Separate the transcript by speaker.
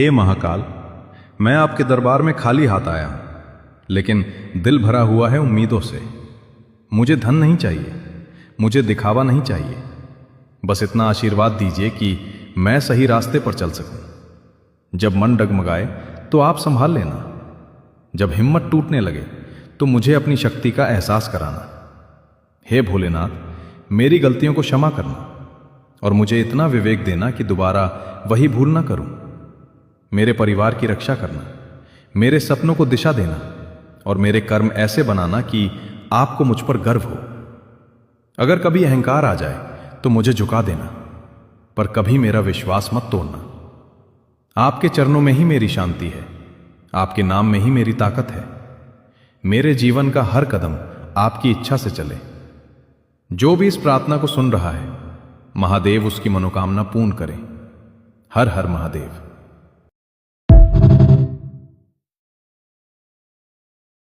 Speaker 1: हे महाकाल, मैं आपके दरबार में खाली हाथ आया हूं, लेकिन दिल भरा हुआ है उम्मीदों से। मुझे धन नहीं चाहिए, मुझे दिखावा नहीं चाहिए, बस इतना आशीर्वाद दीजिए कि मैं सही रास्ते पर चल सकूं। जब मन डगमगाए तो आप संभाल लेना, जब हिम्मत टूटने लगे तो मुझे अपनी शक्ति का एहसास कराना। हे भोलेनाथ, मेरी गलतियों को क्षमा करना और मुझे इतना विवेक देना कि दोबारा वही भूल ना करूं। मेरे परिवार की रक्षा करना, मेरे सपनों को दिशा देना और मेरे कर्म ऐसे बनाना कि आपको मुझ पर गर्व हो। अगर कभी अहंकार आ जाए तो मुझे झुका देना, पर कभी मेरा विश्वास मत तोड़ना। आपके चरणों में ही मेरी शांति है, आपके नाम में ही मेरी ताकत है। मेरे जीवन का हर कदम आपकी इच्छा से चले। जो भी इस प्रार्थना को सुन रहा है, महादेव उसकी मनोकामना पूर्ण करें। हर हर महादेव।